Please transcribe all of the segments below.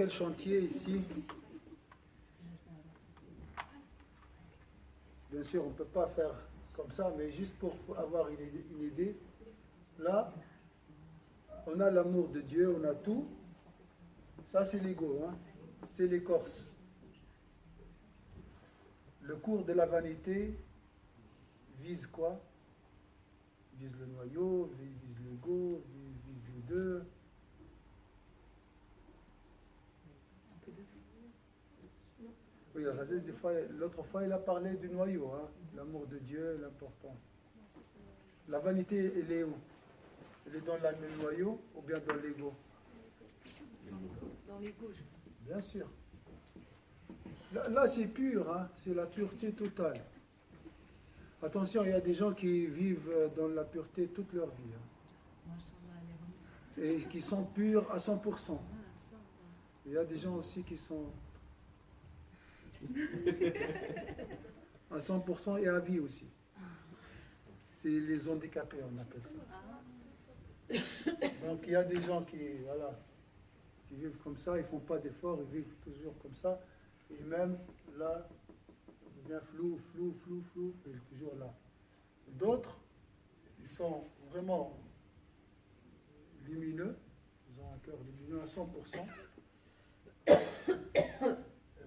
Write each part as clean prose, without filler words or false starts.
quel chantier ici? Bien sûr, on ne peut pas faire comme ça, mais juste pour avoir une idée, là, on a l'amour de Dieu, on a tout. Ça, c'est l'ego, hein? C'est l'écorce. Le cours de la vanité vise quoi? Vise le noyau, vise l'ego, vise les deux. Oui, Razès, des fois, l'autre fois, il a parlé du noyau, hein? L'amour de Dieu, l'importance. La vanité, elle est où? Elle est dans le noyau ou bien dans l'ego? Dans l'ego, je pense. Bien sûr. Là c'est pur, hein? C'est la pureté totale. Attention, il y a des gens qui vivent dans la pureté toute leur vie. Hein? Et qui sont purs à 100%. Il y a des gens aussi qui sont à 100% et à vie aussi. C'est les handicapés, on appelle ça. Donc il y a des gens qui vivent comme ça, ils ne font pas d'efforts, ils vivent toujours comme ça. Et même là, il devient flou, il est toujours là. D'autres, ils sont vraiment lumineux, ils ont un cœur lumineux à 100%. Et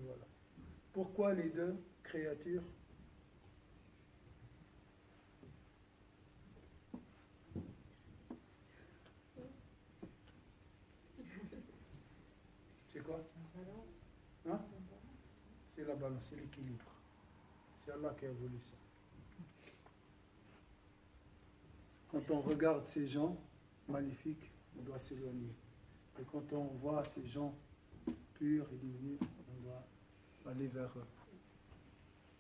voilà. Pourquoi les deux créatures? C'est quoi? Hein? C'est la balance, c'est l'équilibre. C'est Allah qui a voulu ça. Quand on regarde ces gens magnifiques, on doit s'éloigner. Et quand on voit ces gens purs et lumineux, on doit aller vers eux.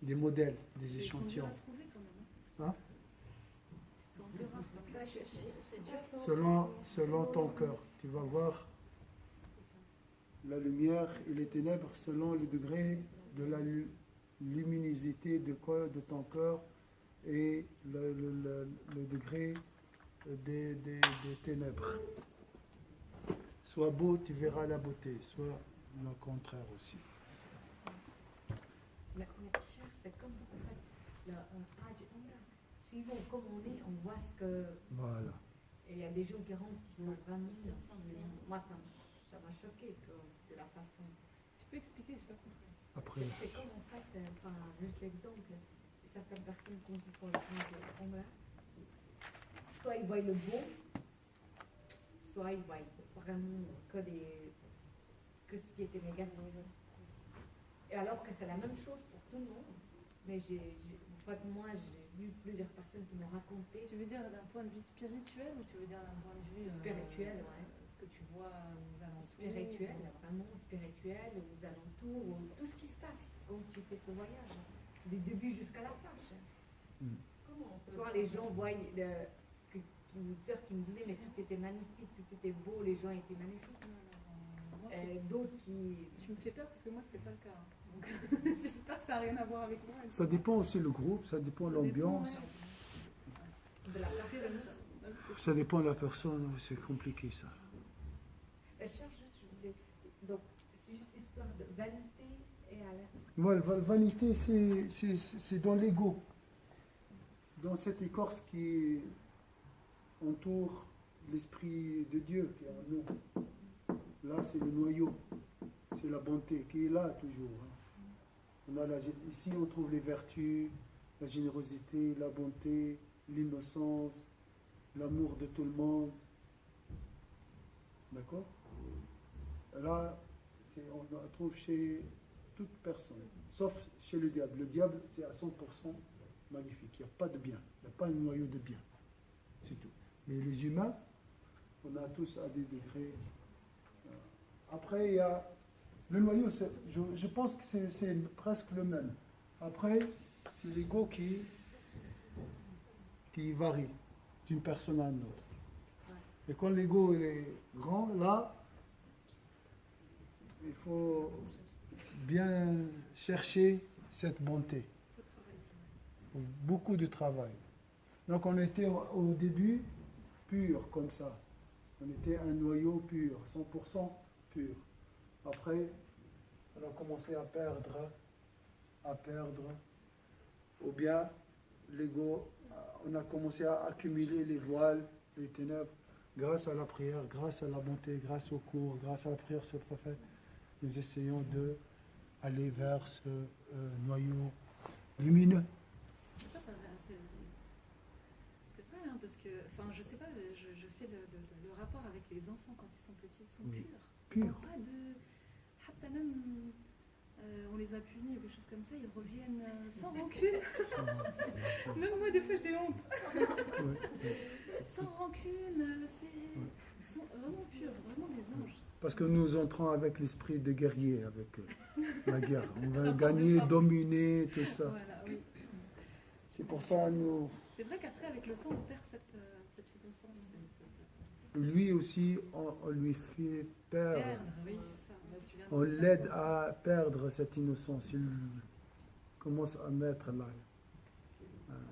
Des modèles, des échantillons. Hein? Selon ton cœur, tu vas voir la lumière et les ténèbres selon le degré de la luminosité de ton cœur et le degré des ténèbres. Soit beau, tu verras la beauté, soit le contraire aussi. La recherche, c'est comme en fait, suivant comme on est, on voit ce que. Voilà. Et il y a des gens qui rentrent qui sont vraiment. Moi, ça m'a choqué de la façon. Tu peux expliquer, je n'ai pas compris. Après. C'est comme en fait, juste l'exemple, certaines personnes quand ils font le prendre là, soit ils voient le beau, soit ils voient vraiment que ce qui était négatif. Et alors que c'est la même chose pour tout le monde. Mais moi, j'ai vu plusieurs personnes qui m'ont raconté. Tu veux dire d'un point de vue spirituel ou tu veux dire d'un point de vue spirituel, ouais. Ce que tu vois aux alentours. Spirituel, vraiment spirituel, aux alentours, tout ce qui se passe quand tu fais ce voyage, du début jusqu'à la fin. Soit les gens voient une sœur qui me disait mais tout était magnifique, tout était beau, les gens étaient magnifiques. D'autres qui. Tu me fais peur parce que moi c'était pas le cas. Donc j'espère que ça n'a rien à voir avec moi. Ça dépend aussi le groupe, ça dépend de l'ambiance. De la personne. Ça dépend de la personne, c'est compliqué ça. Donc c'est juste histoire de vanité et à la. Moi, la vanité, c'est dans l'ego. Dans cette écorce qui entoure l'esprit de Dieu qui est en nous. Là, c'est le noyau, c'est la bonté qui est là toujours. On a ici, on trouve les vertus, la générosité, la bonté, l'innocence, l'amour de tout le monde. D'accord? Là, on la trouve chez toute personne, sauf chez le diable. Le diable, c'est à 100% magnifique. Il n'y a pas de bien, il n'y a pas un noyau de bien. C'est tout. Mais les humains, on a tous à des degrés. Après, il y a le noyau, je pense que c'est presque le même. Après, c'est l'ego qui varie d'une personne à une autre. Et quand l'ego est grand, là, il faut bien chercher cette bonté. Beaucoup de travail. Donc on était au début pur comme ça. On était un noyau pur, 100% pur. Après, on a commencé à perdre, ou bien l'ego, on a commencé à accumuler les voiles, les ténèbres, grâce à la prière, grâce à la bonté, grâce au cours, grâce à la prière sur le prophète. Nous essayons d'aller vers ce noyau lumineux. Ça, c'est vrai, hein, parce que, enfin, je sais pas, je fais le rapport avec les enfants quand ils sont petits, ils sont Oui. purs. Ils Purs. n'ont pas de. Hatta même, on les a punis ou quelque chose comme ça, ils reviennent sans rancune. Même moi, des fois, j'ai honte. Ouais. Sans rancune, ils sont vraiment purs, vraiment des anges. Parce que nous entrons avec l'esprit de guerrier, avec la guerre. On va gagner, dominer, tout ça. Voilà, oui. C'est pour ça nous. C'est vrai qu'après, avec le temps, on perd cette innocence. Lui aussi, on lui fait perdre. Perdre, oui, c'est ça. Là, tu viens de On le faire. l'aide à perdre cette innocence. Il commence à mettre là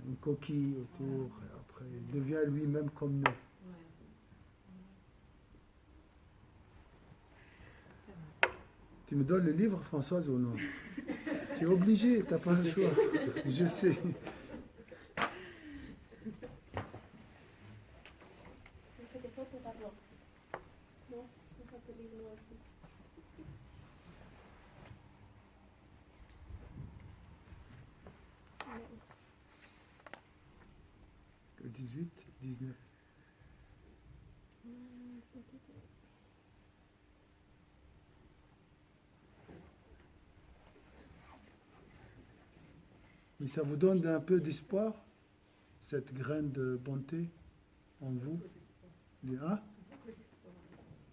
une coquille autour. Et après, il devient lui-même comme nous. Ouais. C'est vrai. Tu me donnes le livre, Françoise, ou non? Tu es obligé, tu n'as pas le choix. Je sais. Vous faites des fautes au tableau. Non, ça peut lire moi aussi. Le 18, 19. Mais ça vous donne un peu d'espoir, cette graine de bonté en vous? Hein?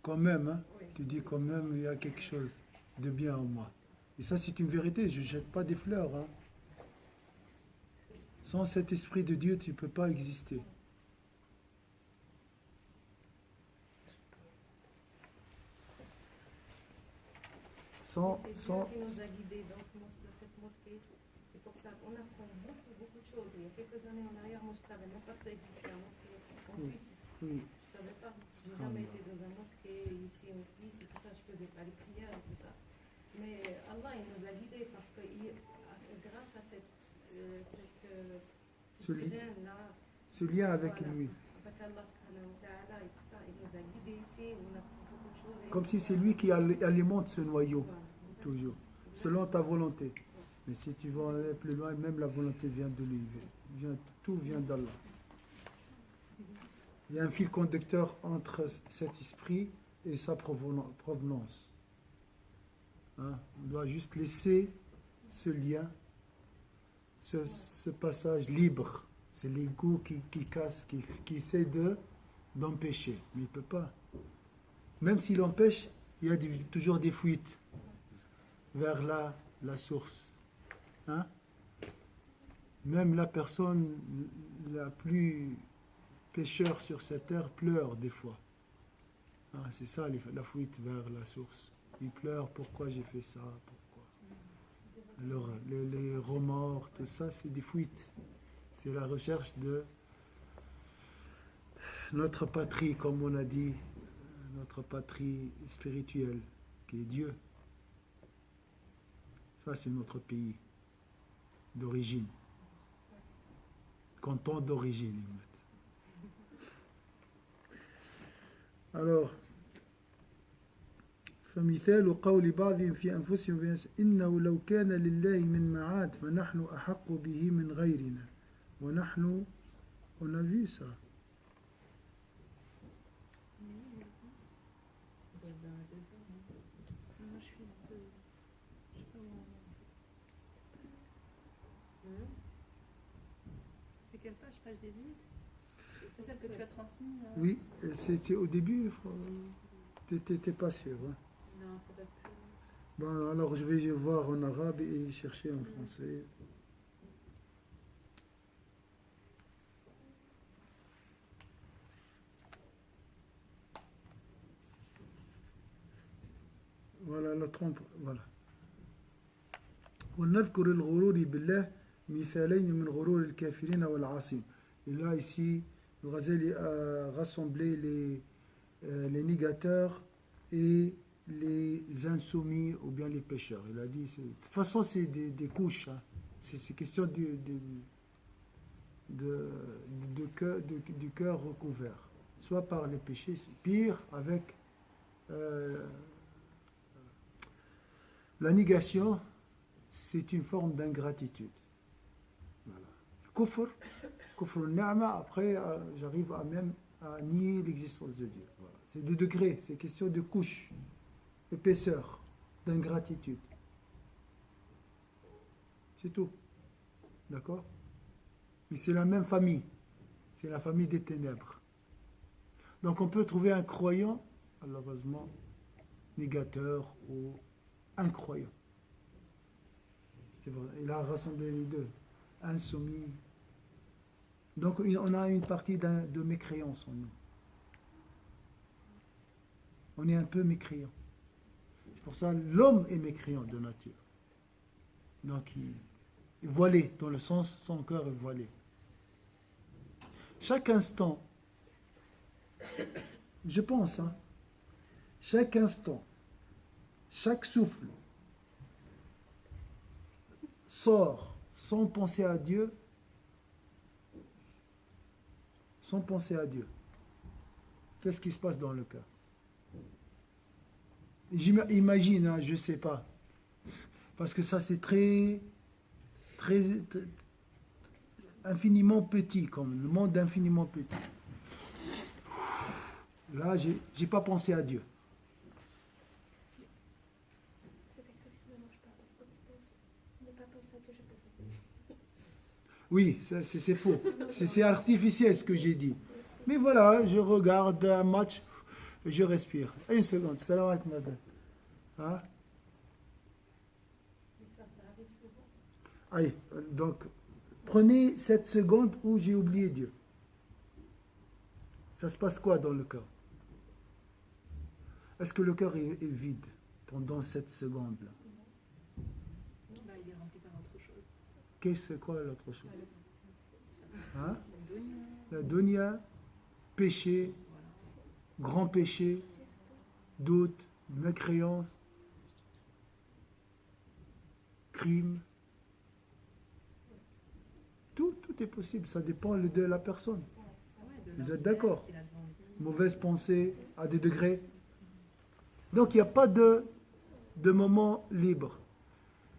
Quand même, hein? Tu dis quand même, il y a quelque chose de bien en moi. Et ça, c'est une vérité, je ne jette pas des fleurs. Hein? Sans cet esprit de Dieu, tu ne peux pas exister. C'est Dieu Sans, qui nous a guidés dans cette mosquée. C'est pour ça qu'on apprend beaucoup de choses. Il y a quelques années en arrière, moi je ne savais même pas que ça existait en mosquée en Suisse. oui, Je ne savais pas. Je n'ai jamais été dans une mosquée ici en Suisse et tout ça. Je ne faisais pas les prières et tout ça. Mais Allah, il nous a guidés parce que grâce à cette graine-là, ce lien avec voilà, lui. avec Allah subhanahu wa ta'ala et tout ça, il nous a guidés ici. On apprend beaucoup de choses. Comme si c'est lui qui alimente ce noyau, Voilà. toujours, selon ta volonté. Mais si tu vas aller plus loin, même la volonté vient de lui. Tout vient d'Allah. Il y a un fil conducteur entre cet esprit et sa provenance. Hein? On doit juste laisser ce lien, ce passage libre. C'est l'ego qui casse, qui essaie d'empêcher. Mais il ne peut pas. Même s'il empêche, il y a toujours des fuites vers la source. Hein? Même la personne la plus pécheur sur cette terre pleure des fois. Hein, c'est ça la fuite vers la source. Il pleure, pourquoi j'ai fait ça, pourquoi. Alors les remords, tout ça, c'est des fuites. C'est la recherche de notre patrie, comme on a dit, notre patrie spirituelle, qui est Dieu. Ça, c'est notre pays d'origine. Canton d'origine. Alors, فمثال قول بعضهم في أنفسهم إنه لو كان لله من معاد فنحن أحق به من غيرنا ونحن on a vu ça. Moi, je suis un peu. Je sais pas où C'est quelle page? Page 18? C'est celle que tu as transmise? Oui, c'était au début, t'étais pas sûr. Hein? Non, ça doit plus. Bon, alors je vais voir en arabe et chercher en français. Voilà la trompe, voilà. ونذكر الغرور بالله مثالين من غرور الكافرين والعاصين. Et là, ici, le Ghazali a rassemblé les négateurs et les insoumis ou bien les pécheurs. Il a dit, de toute façon, c'est des couches. Hein. C'est question du cœur recouvert. Soit par les péchés, pire avec la négation, c'est une forme d'ingratitude. Voilà. Kufr al-ni'ma, après j'arrive à nier l'existence de Dieu. Voilà. C'est des degrés, c'est question de couches, épaisseur, d'ingratitude. C'est tout. D'accord? Mais c'est la même famille. C'est la famille des ténèbres. Donc on peut trouver un croyant, malheureusement, négateur ou incroyant. C'est vrai. Il a rassemblé les deux. Insoumis. Donc on a une partie de mécréance en nous. On est un peu mécréant. C'est pour ça que l'homme est mécréant de nature. Donc il est voilé, dans le sens son cœur est voilé. Chaque instant, je pense, hein, chaque instant, chaque souffle sort sans penser à Dieu, sans penser à Dieu. Qu'est-ce qui se passe dans le cœur? J'imagine, hein, je ne sais pas, parce que ça c'est très infiniment petit, comme le monde infiniment petit. Là, j'ai pas pensé à Dieu. Cet exercice ne marche pas parce que tu penses ne pas penser à Dieu, je pense à Dieu. Oui, c'est faux. C'est artificiel ce que j'ai dit. Mais voilà, je regarde un match, je respire. Une seconde, salam alaikum madame. Hein? Ça arrive souvent. Allez, donc, prenez cette seconde où j'ai oublié Dieu. Ça se passe quoi dans le cœur? Est-ce que le cœur est vide pendant cette seconde-là? Bah, il est rempli par autre chose. C'est quoi l'autre chose? Hein? La dunya, La dunya, péché, voilà. grand péché, doute, mécréance, crime. Tout est possible, ça dépend de la personne. Ouais, de Vous la êtes d'accord? qu'il a devant lui. Mauvaise pensée à des degrés. Donc il n'y a pas de moment libre.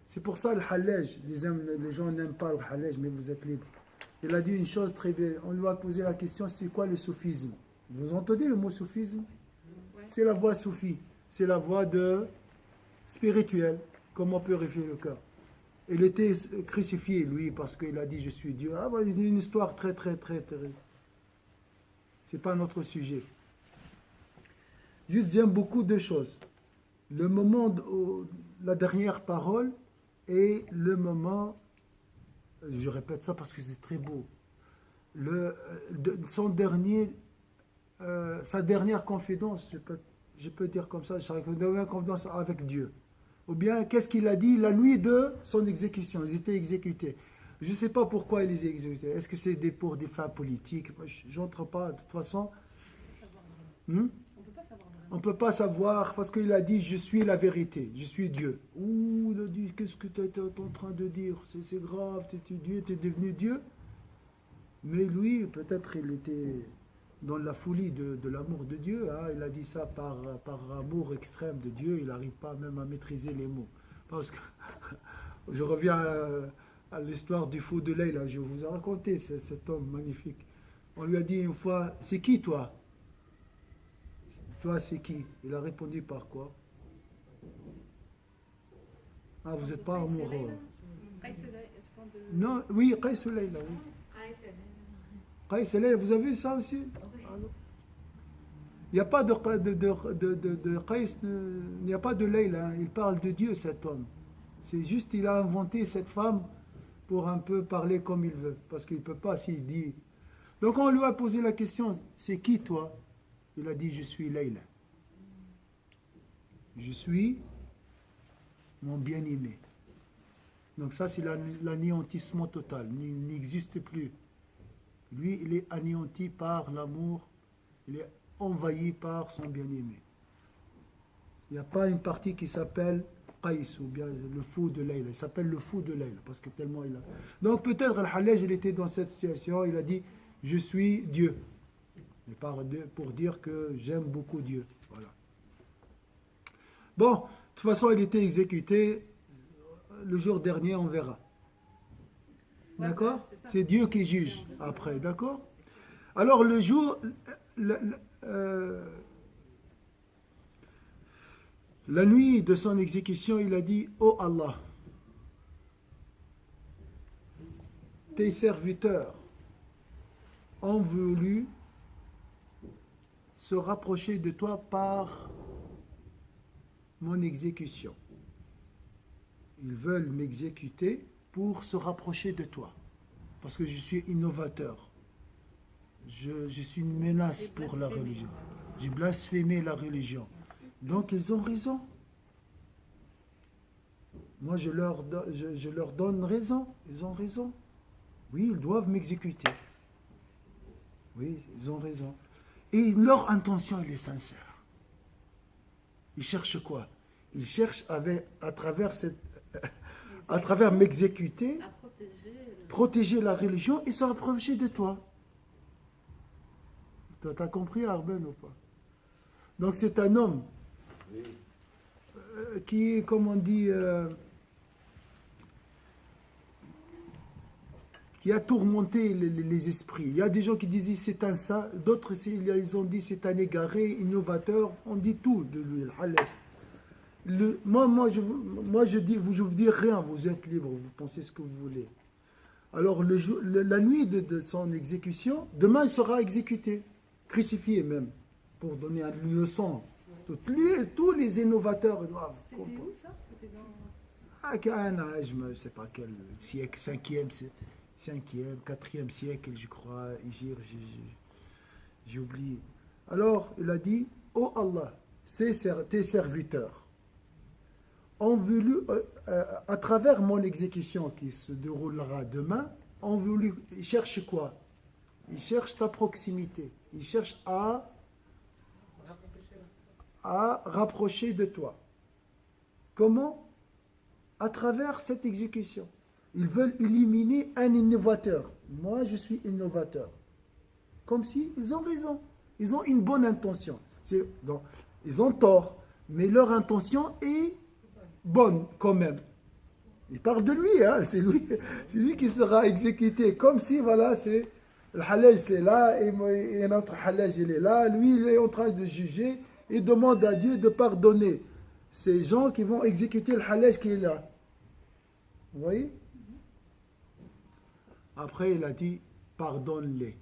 C'est pour ça le halaj, les gens n'aiment pas le halaj, mais vous êtes libre. Il a dit une chose très bien. On lui a posé la question, c'est quoi le soufisme? Vous entendez le mot soufisme? Ouais. C'est la voie soufie. C'est la voie spirituelle. Comment purifier le cœur? Il était crucifié, lui, parce qu'il a dit je suis Dieu. Ah, bah, il dit une histoire très terrible. Ce n'est pas notre sujet. Juste, j'aime beaucoup deux choses. Le moment, la dernière parole et le moment, je répète ça parce que c'est très beau, sa dernière confidence, je peux dire comme ça, sa dernière confidence avec Dieu. Ou bien, qu'est-ce qu'il a dit la nuit de son exécution? Ils étaient exécutés. Je ne sais pas pourquoi ils les exécutaient. Est-ce que c'est pour des fins politiques? Je n'entre pas, de toute façon. On ne peut pas savoir vraiment. On ne peut pas savoir, parce qu'il a dit, je suis la vérité, je suis Dieu. Ouh, il a dit, qu'est-ce que tu es en train de dire? C'est grave, tu es Dieu, tu es devenu Dieu. Mais lui, peut-être il était dans la folie de l'amour de Dieu. Hein. Il a dit ça par amour extrême de Dieu. Il n'arrive pas même à maîtriser les mots. Parce que, je reviens à l'histoire du fou de Leïla. Je vous ai raconté cet homme magnifique. On lui a dit une fois, c'est qui toi? Toi, c'est qui? Il a répondu par quoi? Ah, vous n'êtes pas amoureux. Non, oui, Qays Leïla, oui. Qays Leïla, vous avez ça aussi? Il n'y a pas de Qays, il n'y a pas de Leïla, hein. Il parle de Dieu, cet homme. C'est juste, il a inventé cette femme pour un peu parler comme il veut, parce qu'il ne peut pas s'il dit. Donc on lui a posé la question, c'est qui toi? Il a dit, je suis Leïla. Je suis mon bien-aimé. Donc ça, c'est l'anéantissement total. Il n'existe plus. Lui, il est anéanti par l'amour. Il est envahi par son bien-aimé. Il n'y a pas une partie qui s'appelle Qais ou bien le fou de Layla. Il s'appelle le fou de Layla parce que tellement il a. Donc peut-être Al-Hallaj, il était dans cette situation, il a dit je suis Dieu. Mais pour dire que j'aime beaucoup Dieu. Voilà. Bon, de toute façon, il était exécuté le jour dernier, on verra. Ouais, D'accord? ouais, c'est ça. C'est Dieu qui juge après, d'accord? Alors le jour, la nuit de son exécution, il a dit, ô Allah, tes serviteurs ont voulu se rapprocher de toi par mon exécution. Ils veulent m'exécuter pour se rapprocher de toi, parce que je suis innovateur. Je suis une menace pour la religion. J'ai blasphémé la religion. Donc ils ont raison. Moi je leur donne raison. Ils ont raison. Oui, ils doivent m'exécuter. Oui, ils ont raison. Et leur intention, elle est sincère. Ils cherchent quoi? Ils cherchent à travers m'exécuter, À protéger la religion et se rapprocher de toi. Tu as compris, Arben, ou pas? Donc c'est un homme qui est, comme on dit, qui a tourmenté les esprits. Il y a des gens qui disent c'est un saint, d'autres ils ont dit c'est un égaré, innovateur. On dit tout de lui, moi je vous dis rien, vous êtes libre, vous pensez ce que vous voulez. Alors la nuit de son exécution, demain il sera exécuté, crucifié même, pour donner une leçon. Tous les innovateurs doivent. C'était où ça? C'était dans. À un âge, je ne sais pas quel siècle, 5e, 4e siècle, je crois, j'ai oublié. Alors, il a dit, ô Allah, tes serviteurs ont voulu, à travers mon exécution qui se déroulera demain, ils cherchent quoi? Ils cherchent ta proximité. Ils cherchent à rapprocher de toi. Comment? À travers cette exécution. Ils veulent éliminer un innovateur. Moi, je suis innovateur. Comme si ils ont raison. Ils ont une bonne intention. Donc, ils ont tort, mais leur intention est bonne quand même. Il parle de lui, hein, c'est lui qui sera exécuté. Comme si, voilà, c'est le Hallaj, c'est là, et notre Hallaj, il est là. Lui, il est en train de juger et demande à Dieu de pardonner ces gens qui vont exécuter le Hallaj qui est là. Vous voyez? Après, il a dit, pardonne-les.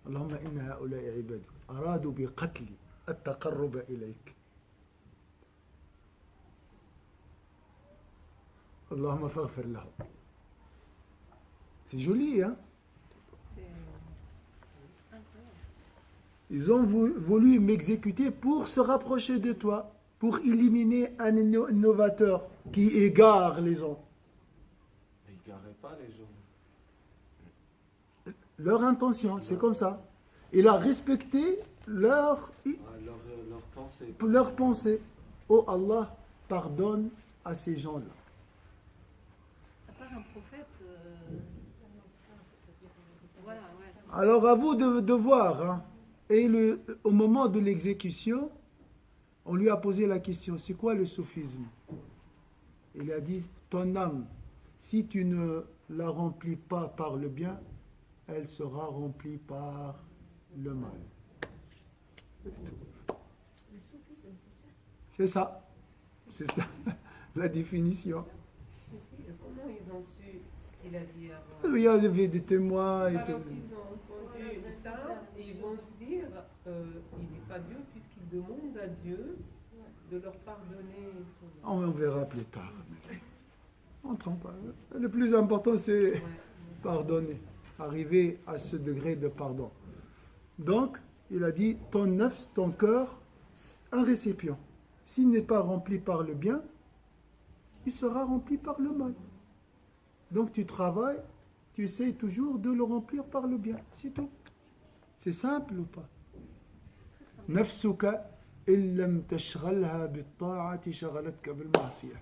Allahumma inna ha'ula'i ibadu aradu bi qatli at-taqarruba ilayk. Allahumma faghfir lahum. C'est joli, hein? C'est incroyable. Ils ont voulu m'exécuter pour se rapprocher de toi, pour éliminer un innovateur qui égare les gens. Mais ils n'égaraient pas les gens. Leur intention, c'est comme ça. Il a respecté leur pensée. Oh Allah, pardonne à ces gens-là. À part un prophète. Voilà, ouais. Alors à vous de voir. Hein. Et au moment de l'exécution, on lui a posé la question, c'est quoi le soufisme? Il a dit, ton âme, si tu ne la remplis pas par le bien, elle sera remplie par le mal. Le soufisme, C'est ça. C'est ça, la définition. Comment ils ont su ce qu'il a dit avant? Il y avait des témoins. Et Alors tout. s'ils ont entendu ça, ils vont se dire, il n'est pas Dieu puisqu'il demande à Dieu de leur pardonner. On verra plus tard. On trompe pas. Le plus important, c'est pardonner. Arriver à ce degré de pardon. Donc, il a dit, ton nafs, ton cœur, un récipient. S'il n'est pas rempli par le bien, il sera rempli par le mal. Donc tu travailles, tu essayes toujours de le remplir par le bien. C'est tout. C'est simple ou pas? Nafsuka إن لم تشغلها بالطاعة شغلتك بالمعصية.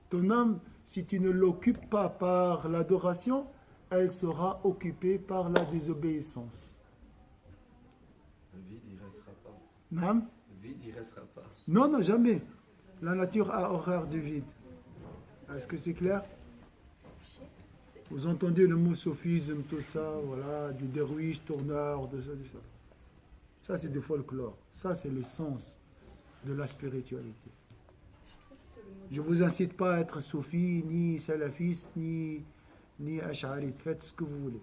Ton âme, si tu ne l'occupes pas par l'adoration, elle sera occupée par la désobéissance. Le vide, il restera pas. Non, Le vide, il restera pas. non, non, jamais. La nature a horreur du vide. Est-ce que c'est clair? Vous entendez le mot sophisme, tout ça, voilà, du derwiche, tourneur, de ça, de ça. Ça, c'est du folklore. Ça, c'est l'essence de la spiritualité. Je ne vous incite pas à être soufi, ni salafiste, ni ash'ari. Faites ce que vous voulez.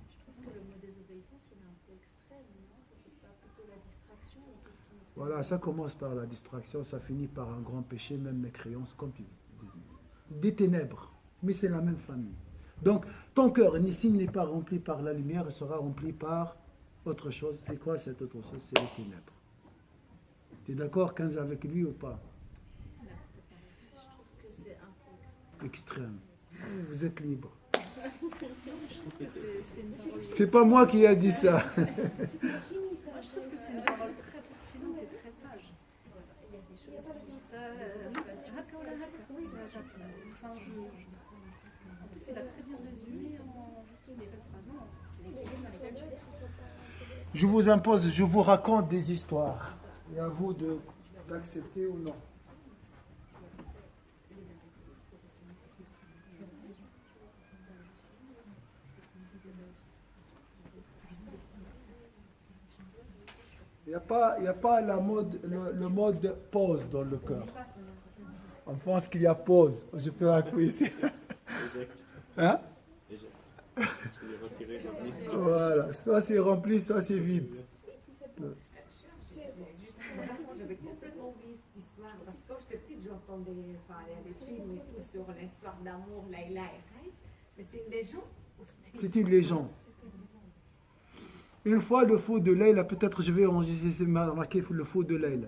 Je trouve que le mot désobéissance, il est un peu extrême, non? Ça, c'est pas plutôt la distraction ou tout ce qui nous fait... Voilà, ça commence par la distraction, ça finit par un grand péché, même mécréance, comme tu dis. Des ténèbres, mais c'est la même famille. Donc, ton cœur, s'il n'est pas rempli par la lumière, il sera rempli par autre chose. C'est quoi cette autre chose? C'est les ténèbres. Tu es d'accord, 15 avec lui ou pas? Je trouve que c'est un peu Extrême. Vous êtes libre. Je trouve que c'est une parole. C'est pas moi qui ai dit ça. Moi, je trouve que c'est une parole très pertinente et très sage. Il y a des choses Haka ou la haka. Enfin, en plus, il a très bien résumé en juste une seule phrase. Non, c'est l'équilibre intellectuel. Je vous impose, je vous raconte des histoires. Et à vous d'accepter ou non. Il n'y a pas le mode pause dans le cœur. On pense qu'il y a pause. Je peux acquiescer. Hein? Voilà. Soit c'est rempli, soit c'est vide. Justement, j'avais complètement oublié cette histoire parce que quand j'étais petite, j'entendais, enfin, il y a des films et tout sur l'histoire d'amour, Layla et Reis, mais c'est une légende. C'est une légende. Une fois, le fou de Layla, peut-être je vais enregistrer, marqué le fou de Layla.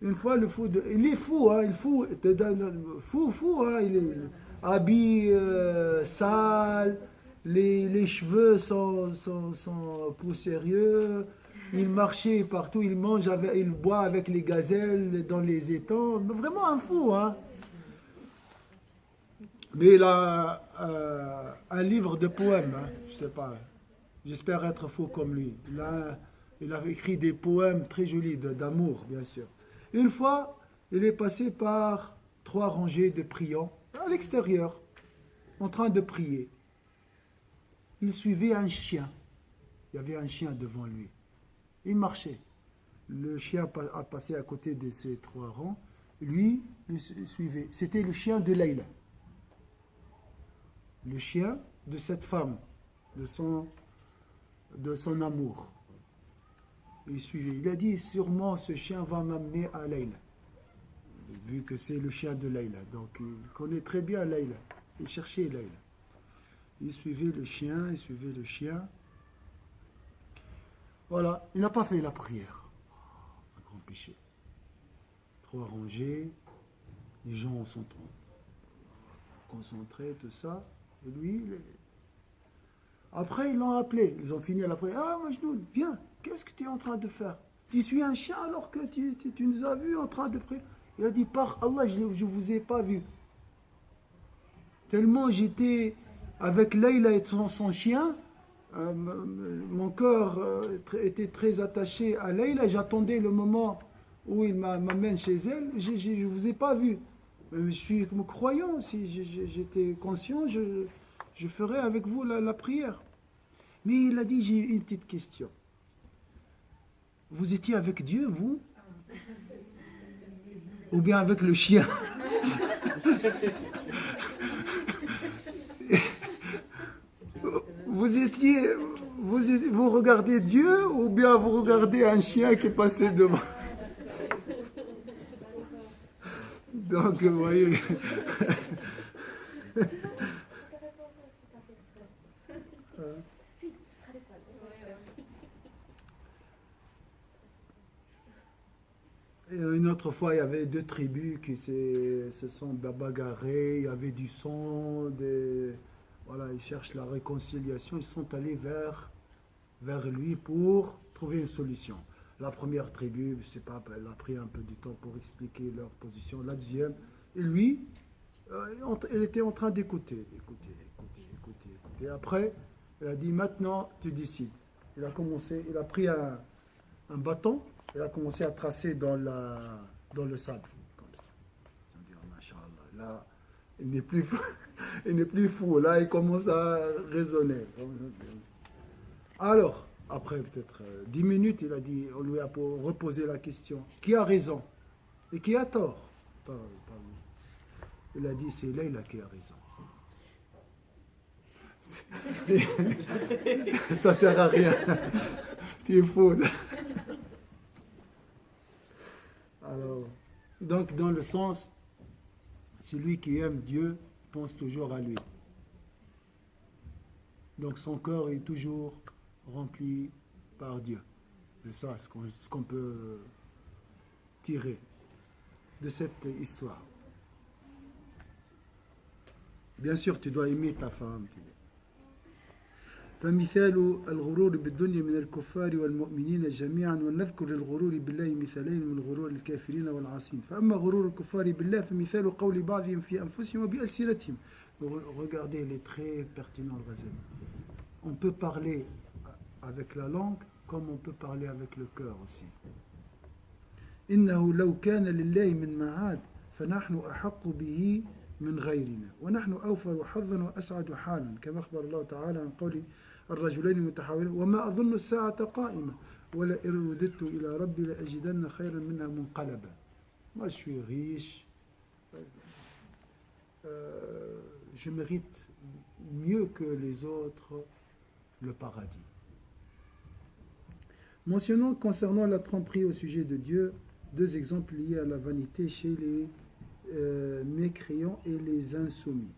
Une fois, le fou de... Il est fou, hein, il est fou, fou, hein, il est habillé sale, les cheveux sont poussiéreux, il marchait partout, il mange, il boit avec les gazelles dans les étangs, vraiment un fou, hein. Mais il a un livre de poèmes, hein, je sais pas. J'espère être fou comme lui. Il a écrit des poèmes très jolis, d'amour, bien sûr. Une fois, il est passé par 3 rangées de priants à l'extérieur, en train de prier. Il suivait un chien. Il y avait un chien devant lui. Il marchait. Le chien a passé à côté de ces 3 rangs. Lui, il suivait. C'était le chien de Layla. Le chien de cette femme, de son amour. Il suivait. Il a dit, sûrement ce chien va m'amener à Layla. Vu que c'est le chien de Layla. Donc il connaît très bien Layla. Il cherchait Layla. Il suivait le chien. Voilà, il n'a pas fait la prière. Un grand péché. 3 rangées, les gens sont concentrés, tout ça. Et lui, après, ils l'ont appelé. Ils ont fini la prière. Ah, Majnoun, viens, qu'est-ce que tu es en train de faire? Tu suis un chien alors que tu nous as vus en train de prier. Il a dit, par Allah, je ne vous ai pas vu. Tellement j'étais avec Layla et son chien, mon cœur était très attaché à Layla. J'attendais le moment où il m'amène chez elle. Je ne vous ai pas vu. Je suis croyant. Si j'étais conscient, je ferai avec vous la prière. Mais il a dit, j'ai une petite question. Vous étiez avec Dieu, vous? Ou bien avec le chien? Vous regardez Dieu ou bien vous regardez un chien qui est passé devant? Donc, vous voyez. Et une autre fois, il y avait 2 tribus qui se sont bagarrées, il y avait du sang, voilà, ils cherchent la réconciliation, ils sont allés vers lui pour trouver une solution. La première tribu, je sais pas, elle a pris un peu du temps pour expliquer leur position. La deuxième, et lui, elle était en train d'écouter. Après, elle a dit, maintenant, tu décides. Il a pris un bâton, il a commencé à tracer dans le sable. Comme ça. Ils ont dit, oh, Masha'Allah, là, il n'est plus fou. Il n'est plus fou. Là, il commence à raisonner. Alors, après peut-être 10 minutes, il a dit, on lui a reposé la question, qui a raison et qui a tort? Pas lui. Il a dit, c'est Leïla qui a raison. Ça sert à rien. Tu es fou. Alors, donc dans le sens, celui qui aime Dieu pense toujours à lui. Donc son cœur est toujours rempli par Dieu. C'est ça ce qu'on peut tirer de cette histoire. Bien sûr, tu dois aimer ta femme. فمثال الغرور بالدنيا من الكفار والمؤمنين جميعا ونذكر للغرور بالله مثالين من غرور الكافرين والعاصين فأما غرور الكفار بالله فمثال قول بعضهم في أنفسهم وبألسنتهم. Regardez les traits pertinents de Ghazali. On peut parler avec la langue comme on peut parler avec le cœur aussi. إنه لو كان لله من معاد فنحن أحق به من غيرنا ونحن أوفر حظا وأسعد حالا كما أخبر الله تعالى عن قول الرجلين المتحاورين وما أظن الساعة قائمة ولئن رددت إلى ربي لأجدن خيرا منها منقلبا. Moi je suis riche, je mérite mieux que les autres le paradis. Mentionnons concernant la tromperie au sujet de Dieu 2 exemples liés à la vanité chez les mécréants et les insoumis.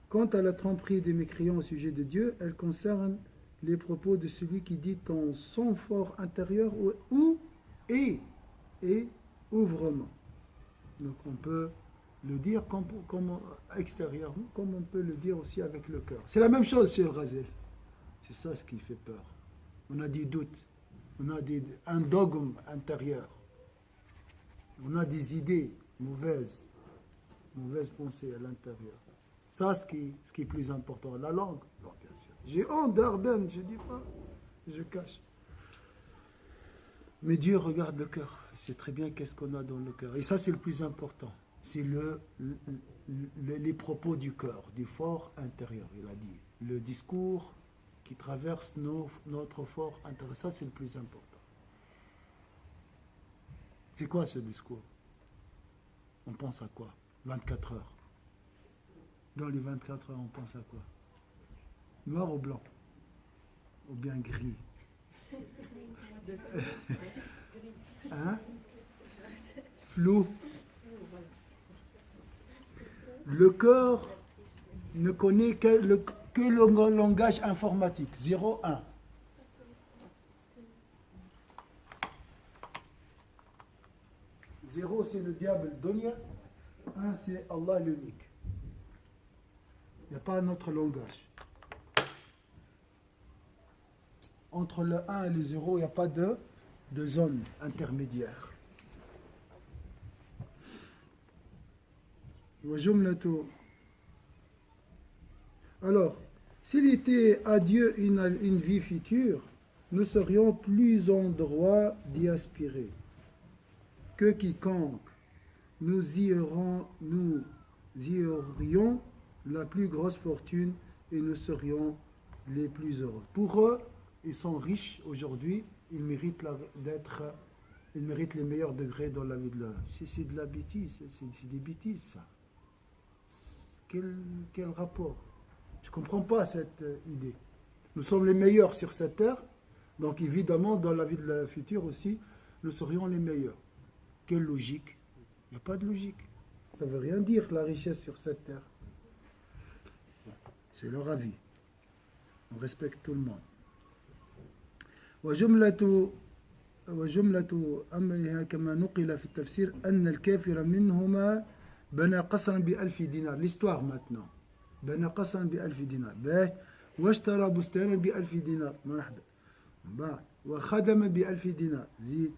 Quant à la tromperie des mécréants au sujet de Dieu, elle concerne les propos de celui qui dit en son fort intérieur ou ouvrement. Donc on peut le dire comme extérieurement, comme on peut le dire aussi avec le cœur. C'est la même chose chez Ghazali. C'est ça ce qui fait peur. On a des doutes, on a un dogme intérieur, on a des idées mauvaises pensées à l'intérieur. Ça, ce qui est plus important, la langue, bon, bien sûr. J'ai honte d'Arben, je ne dis pas, je cache. Mais Dieu regarde le cœur, il sait très bien qu'est-ce qu'on a dans le cœur. Et ça, c'est le plus important. C'est les propos du cœur, du fort intérieur, il a dit. Le discours qui traverse notre fort intérieur. Ça, c'est le plus important. C'est quoi ce discours? On pense à quoi? 24 heures. Dans les 24 heures, on pense à quoi? Noir ou blanc? Ou bien gris? Hein? Flou? Le cœur ne connaît que le langage informatique. 0, 1. Zéro, c'est le diable Dunya. 1, c'est Allah l'unique. Il n'y a pas un autre langage. Entre le 1 et le 0, il n'y a pas de zone intermédiaire. Alors, s'il était à Dieu une vie future, nous serions plus en droit d'y aspirer que quiconque. Nous y aurions la plus grosse fortune et nous serions les plus heureux. Pour eux, ils sont riches aujourd'hui, ils méritent les meilleurs degrés dans la vie de l'homme. C'est de la bêtise, c'est des bêtises ça. Quel rapport? Je ne comprends pas cette idée. Nous sommes les meilleurs sur cette terre, donc évidemment dans la vie de la future aussi, nous serions les meilleurs. Quelle logique? Il n'y a pas de logique. Ça ne veut rien dire la richesse sur cette terre. C'est leur avis. On respecte tout le monde. وجملة أمرها كما نقل في التفسير أن الكافر منهما بنى قصرا ب1000 دينار. L'histoire maintenant. بنى قصرا ب1000 دينار. واشترى بستانا ب1000 دينار. مرحبا. وخدم ب1000 دينار زيد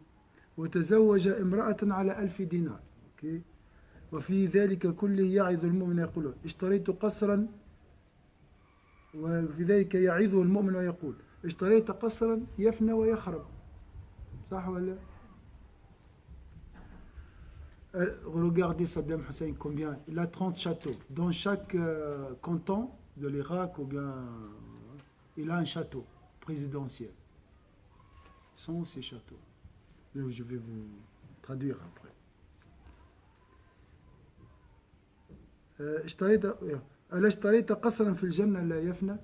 وتزوج امرأة على 1000 دينار أوكي. وفي ذلك كله يعظ المؤمن يقول اشتريت قصرا وفي ذلك يعظه المؤمن ويقول اشتريت قصرا يفنى ويخرب صح ولا regardez Saddam Hussein combien il a 30 châteaux dans chaque canton de l'Irak ou bien il a un château présidentiel sont ces châteaux je vais vous traduire après ألا اشتريت قصرا في الجنة لا يفنى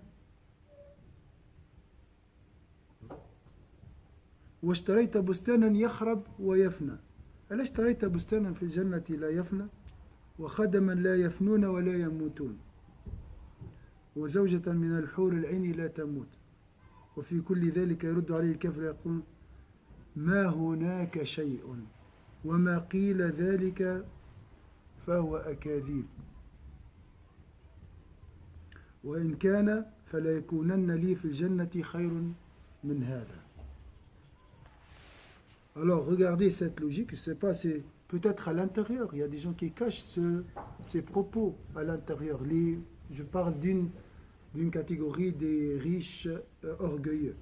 واشتريت بستانا يخرب ويفنى ألا اشتريت بستانا في الجنة لا يفنى وخدما لا يفنون ولا يموتون وزوجة من الحور العين لا تموت وفي كل ذلك يرد عليه الكافر يقول ما هناك شيء وما قيل ذلك فهو أكاذيب وإن كان فلا يكونن لي في الجنة خير من هذا. Alors regardez cette logique, je ne sais pas, c'est peut-être à l'intérieur, il y a des gens qui cachent ces propos à l'intérieur. Je parle d'une catégorie des riches orgueilleux.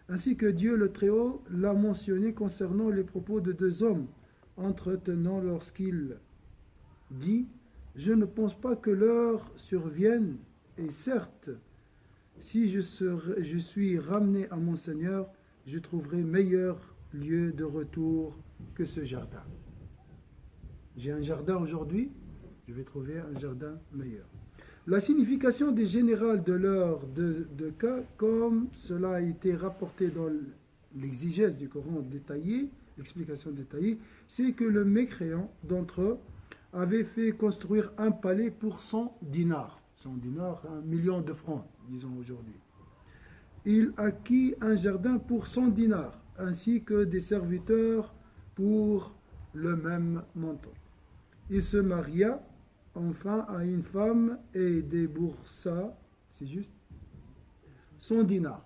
Ainsi que Dieu le Très-Haut l'a mentionné concernant les propos de deux hommes entretenant lorsqu'il dit « Je ne pense pas que l'heure survienne, et certes, si je suis ramené à mon Seigneur, je trouverai meilleur lieu de retour que ce jardin. J'ai un jardin aujourd'hui, je vais trouver un jardin meilleur. » La signification des générales de l'heure de cas, comme cela a été rapporté dans l'exégèse du Coran détaillé, l'explication détaillée, c'est que le mécréant d'entre eux avait fait construire un palais pour 100 dinars. 100 dinars, 1 million de francs, disons aujourd'hui. Il acquit un jardin pour 100 dinars, ainsi que des serviteurs pour le même montant. Il se maria enfin à une femme et déboursa, c'est juste, 100 dinars.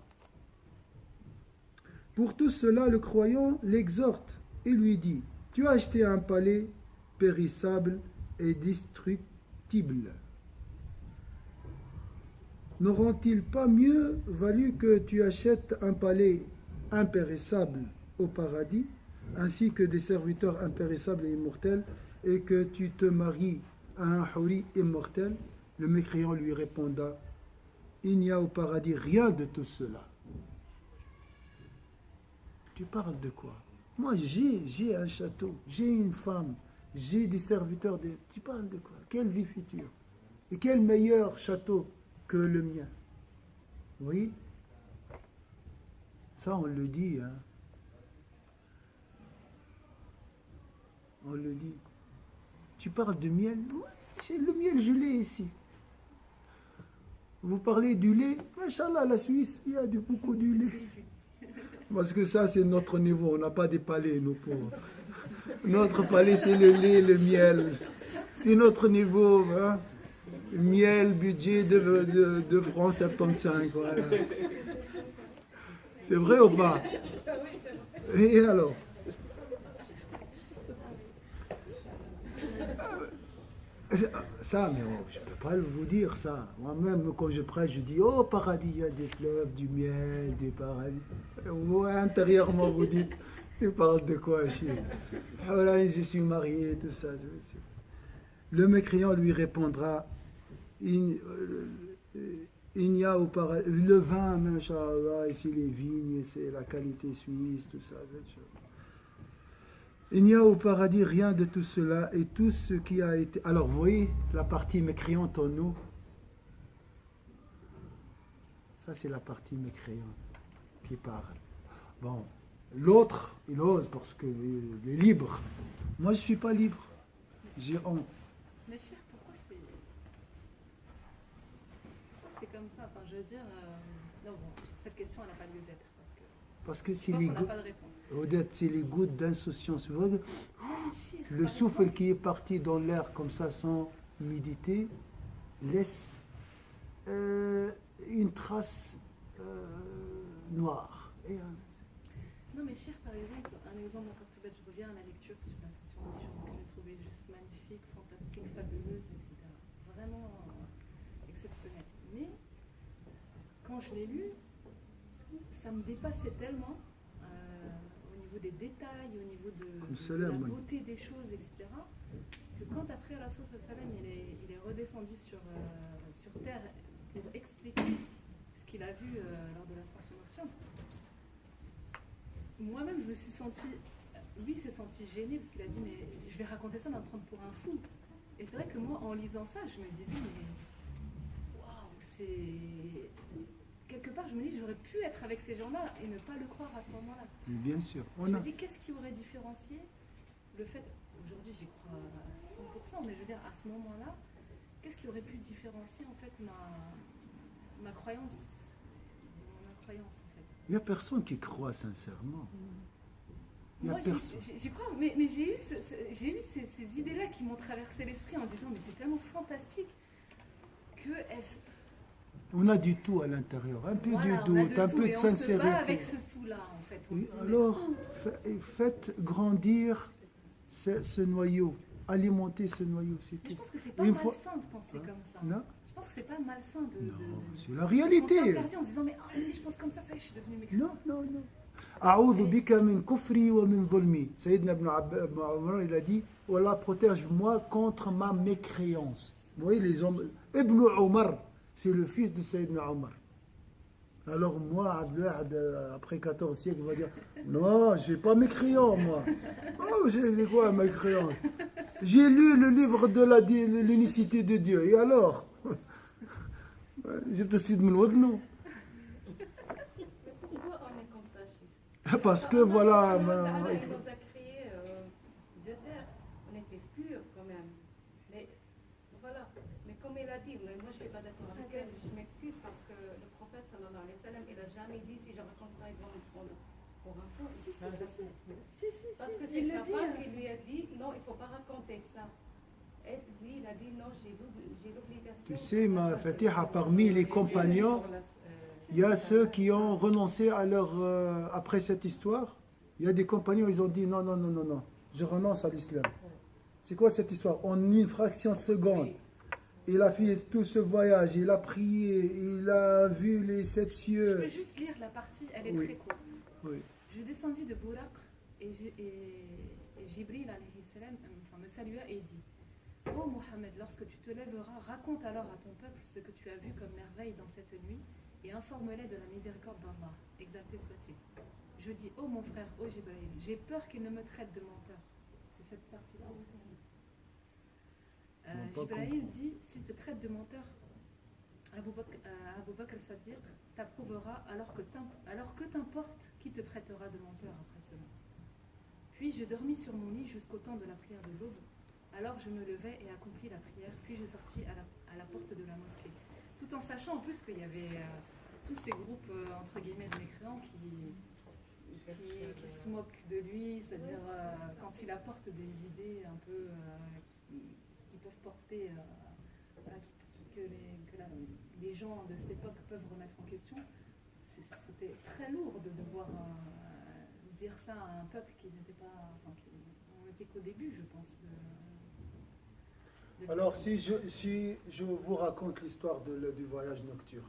Pour tout cela, le croyant l'exhorte et lui dit, tu as acheté un palais périssable et destructible. N'auront-ils pas mieux valu que tu achètes un palais impérissable au paradis, ainsi que des serviteurs impérissables et immortels, et que tu te maries à un houri immortel? Le mécréant lui répondit, il n'y a au paradis rien de tout cela. Tu parles de quoi? Moi j'ai un château, j'ai une femme, j'ai des serviteurs. Tu parles de quoi? Quelle vie future? Et quel meilleur château que le mien? Oui, ça on le dit, hein. On le dit. Tu parles de miel? Oui, le miel, je l'ai ici. Vous parlez du lait? Machallah, la Suisse, il y a beaucoup de lait. Parce que ça, c'est notre niveau. On n'a pas des palais, nous pauvres. Notre palais, c'est le lait, le miel. C'est notre niveau. Hein? Miel, budget de francs 75. Voilà. C'est vrai ou pas? Et alors? Ça, mais je ne peux pas vous dire ça. Moi-même, quand je prêche, je dis, oh, paradis, il y a des fleuves, du miel, du paradis. Vous, intérieurement, vous dites, tu parles de quoi, chien? Voilà, je suis marié, tout ça. Le mécréant lui répondra, il n'y a au paradis, le vin, machallah, ici les vignes, c'est la qualité suisse, tout ça. Il n'y a au paradis rien de tout cela et tout ce qui a été... Alors, vous voyez la partie mécréante en nous? Ça, c'est la partie mécréante qui parle. Bon, l'autre, il ose parce qu'il est libre. Moi, je ne suis pas libre. J'ai honte. Mais cher, pourquoi c'est comme ça? Enfin, je veux dire... Non, bon, cette question, elle n'a pas lieu d'être. Parce que c'est les gouttes... Odette, c'est les gouttes d'insouciance. Le souffle qui est parti dans l'air comme ça sans méditer laisse une trace noire. Et Non, mais cher, par exemple, un exemple encore tout bête, je reviens à la lecture sur l'ascension des jours que j'ai trouvé juste magnifique, fantastique, fabuleuse, etc. Vraiment exceptionnel. Mais quand je l'ai lu, ça me dépassait tellement au niveau des détails, au niveau de la beauté des choses, etc. que quand après la source Salem il est redescendu sur terre pour expliquer ce qu'il a vu lors de l'ascension nocturne, moi-même je me suis sentie, lui s'est senti gêné parce qu'il a dit mais je vais raconter ça, on va me prendre pour un fou. Et c'est vrai que moi en lisant ça je me disais mais waouh, c'est quelque part je me dis j'aurais pu être avec ces gens-là et ne pas le croire à ce moment-là. Bien sûr. Je me dis qu'est-ce qui aurait différencié le fait, aujourd'hui j'y crois à 100%, mais je veux dire à ce moment-là, qu'est-ce qui aurait pu différencier en fait ma croyance de mon incroyance en fait. Il n'y a personne qui croit sincèrement. Moi j'y crois, mais j'ai eu, ces idées-là qui m'ont traversé l'esprit en disant mais c'est tellement fantastique que on a du tout à l'intérieur, un peu voilà, de doute, un peu de sincérité. On se bat avec ce tout-là en fait. Oui, alors faites grandir ce noyau, alimenter ce noyau, c'est tout. Je pense que c'est pas malsain de penser comme ça. Non. Je pense que c'est pas malsain de c'est la réalité. On s'est interdit en se disant mais si je pense comme ça, je suis devenu mécréant. Non. A'oudhu bika min kufri wa min zulmi. Sayyidina Ibn Umar, il a dit Allah protège-moi contre ma mécréance. Vous voyez les hommes. Ibn Umar, c'est le fils de Sayyidina Omar. Alors moi, après 14 siècles, il va dire non, je ne suis pas mécréant, moi. Oh, j'ai quoi, mécréant? J'ai lu le livre de l'unicité de Dieu. Et alors? J'ai peut-être de me non. Pourquoi on est comme ça, Cheikh? Parce que voilà. Il nous a créé de terre. On était purs quand même. Mais voilà. Mais comme il a dit, moi je ne suis pas d'accord avec elle, je m'excuse parce que le prophète sallallahu alayhi wa sallam, il n'a jamais dit si je raconte ça, ils vont me prendre pour un fou. Si. Parce que c'est sa femme qui lui a dit non, il ne faut pas raconter ça. Et lui, il a dit non, j'ai l'obligation. Tu sais, ma Fatiha, parmi les compagnons, il y a ceux qui ont renoncé à leur. Après cette histoire, il y a des compagnons, ils ont dit non, je renonce à l'islam. C'est quoi cette histoire? En une fraction de seconde, il a fait tout ce voyage, il a prié, il a vu les 7 cieux. Je peux juste lire la partie, elle est très courte. Oui. Je descendis de Bouraq et Jibril me salua et dit ô Mohammed, lorsque tu te lèveras, raconte alors à ton peuple ce que tu as vu comme merveille dans cette nuit et informe-les de la miséricorde d'Allah, exalté soit-il. Je dis ô mon frère, ô Jibril, j'ai peur qu'il ne me traite de menteur. C'est cette partie-là. Jibril dit s'il te traite de menteur, Abu Bakr al-Saddiq t'approuvera alors que t'importe qui te traitera de menteur après cela. Puis je dormis sur mon lit jusqu'au temps de la prière de l'aube. Alors je me levai et accomplis la prière, puis je sortis à la porte de la mosquée. Tout en sachant en plus qu'il y avait tous ces groupes entre guillemets de mécréants qui se moquent de lui, c'est-à-dire quand il apporte des idées un peu qui peuvent porter, que les gens de cette époque peuvent remettre en question. C'était très lourd de devoir dire ça à un peuple qui n'était pas, on n'était qu'au début, je pense. Alors, si je vous raconte l'histoire du voyage nocturne.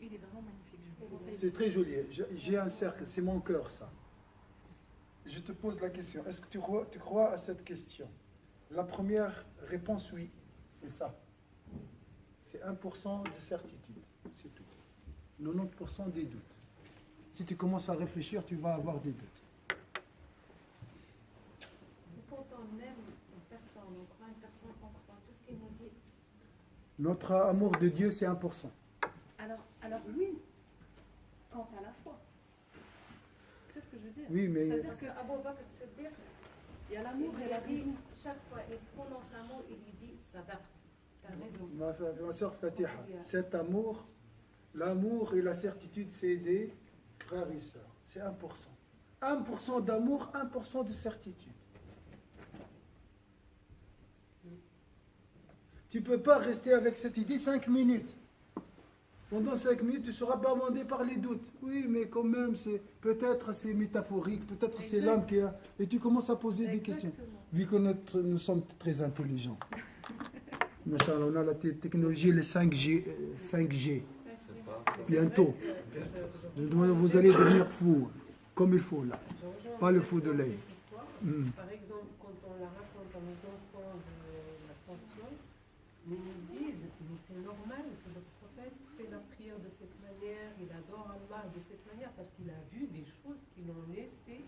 Il est vraiment magnifique, je vous conseille. C'est très joli. J'ai un cercle, c'est mon cœur, ça. Je te pose la question. Est-ce que tu crois à cette question? La première réponse, oui. C'est ça. C'est 1% de certitude. C'est tout. 90% des doutes. Si tu commences à réfléchir, tu vas avoir des doutes. Quand on aime une personne, on croit une personne, on croit tout ce qu'il nous dit. Notre amour de Dieu, c'est 1%. Alors oui, quant à la foi. C'est ce que je veux dire. Oui, mais... C'est-à-dire qu'Abou Bakr Siddiq, il y a l'amour et la raison. Chaque fois il prononce un mot, il lui dit Sadaqt. T'as raison. Ma soeur Fatiha, cet amour, l'amour et la certitude, c'est des frères et sœurs. C'est 1%. 1% d'amour, 1% de certitude. Tu ne peux pas rester avec cette idée 5 minutes. Pendant 5 minutes, tu ne seras pas abondé par les doutes. Oui, mais quand même, peut-être c'est métaphorique, peut-être c'est l'âme qui a... Et tu commences à poser des questions. Exactement. Vu que nous sommes très intelligents. Machallah, on a la technologie, les 5G. 5G. C'est pas. Bientôt. Vous allez devenir fou, comme il faut là. Pas le fou de l'œil. Par exemple, quand on la raconte à nos enfants de l'ascension, ils nous disent, mais c'est normal que le prophète fait la prière de cette manière, il adore Allah de cette manière, parce qu'il a vu des choses qui l'ont laissé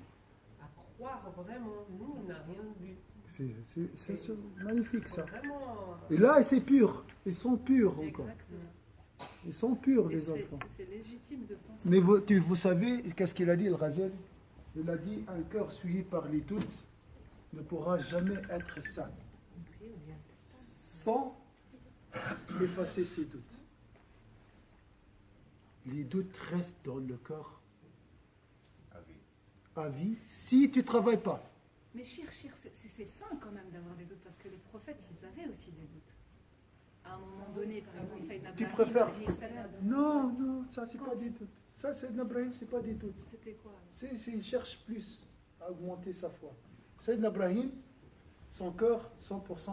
à croire vraiment. Nous, on n'a rien vu. C'est magnifique ça. Vraiment, Et là, c'est pur. Ils sont purs encore. Exactement. Ils sont purs, Et les enfants. c'est légitime de penser. Mais vous savez, qu'est-ce qu'il a dit, le Razel? Il a dit, un cœur souillé par les doutes ne pourra jamais être sain sans effacer ses doutes. Les doutes restent dans le cœur à vie si tu ne travailles pas. Mais Chir, c'est sain quand même d'avoir des doutes, parce que les prophètes, ils avaient aussi des doutes. À un moment donné, par exemple, Sayyidina Tu Ibrahim, préfères alayhi salam, Non, non, ça c'est pas des doutes. Ça c'est Ibrahim, c'est pas des doutes. c'était quoi? Il cherche plus à augmenter sa foi. Sayyidina Ibrahim, son cœur 100%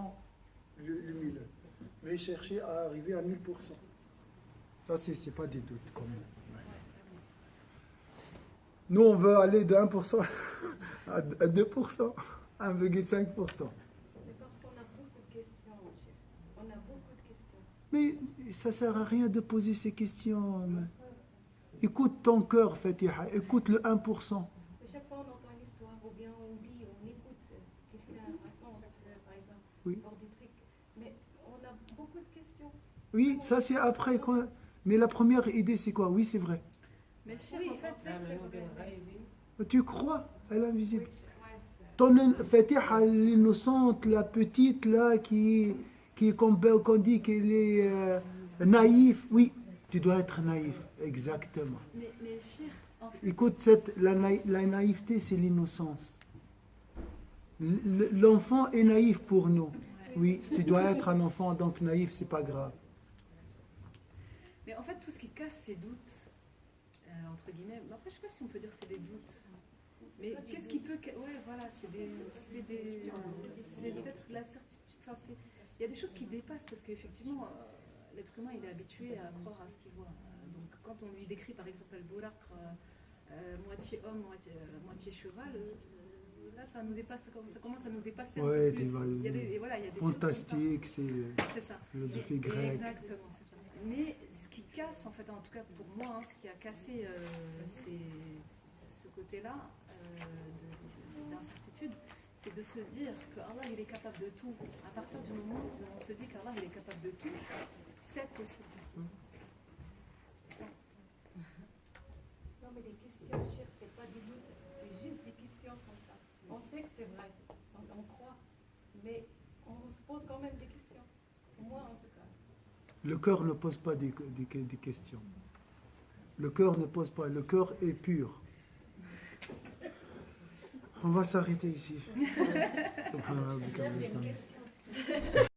lumineux. Mais il cherchait à arriver à 1000%. Ça c'est pas des doutes quand même. Ouais. Nous on veut aller de 1% à 2%, 1,5%. Mais parce qu'on a beaucoup de questions, mon cher. On a beaucoup de questions. Mais ça sert à rien de poser ces questions. Écoute ton cœur, Fatiha. Écoute le 1%. Et chaque fois on entend une histoire, ou bien on lit, on écoute quelqu'un raconte, par exemple, Oui. pour des trucs. Mais on a beaucoup de questions. Oui, ça c'est après. Mais la première idée c'est quoi? Oui, c'est vrai. Mais Chir, Oui, en fait, on sait que c'est vrai. Tu crois à l'invisible. Ton Fatiha, l'innocente, la petite là, qui qu'on dit qu'elle est naïve. Oui, tu dois être naïf. Exactement. mais Chir, en fait, Écoute, la naïveté, c'est l'innocence. L'enfant est naïf pour nous. Oui, tu dois être un enfant, donc naïf, c'est pas grave. mais en fait, tout ce qui casse ces doutes, entre guillemets, mais après, je sais pas si on peut dire que c'est des doutes. Mais qu'est-ce qui peut... Ouais, voilà, c'est peut-être la certitude. Enfin, il y a des choses qui dépassent, parce qu'effectivement, l'être humain, il est habitué à croire à ce qu'il voit. Donc, quand on lui décrit, par exemple, Al-Buraq, moitié homme, moitié cheval, là, ça nous dépasse, ça commence à nous dépasser Ouais, un peu plus. Il y a des, voilà, il y a des Fantastique, c'est c'est ça. philosophie grecque. Exactement, c'est ça. Mais ce qui casse, en fait, en tout cas pour moi, ce qui a cassé ce côté-là d'incertitude, c'est de se dire que Allah il est capable de tout. À partir du moment où on se dit qu'Allah il est capable de tout, c'est possible. Non, mais les questions, cher, c'est pas du doute, c'est juste des questions comme ça. On sait que c'est vrai, on croit, mais on se pose quand même des questions. Moi, en tout cas. Le cœur ne pose pas des questions. Le cœur ne pose pas. Le cœur est pur. On va s'arrêter ici. J'ai une question.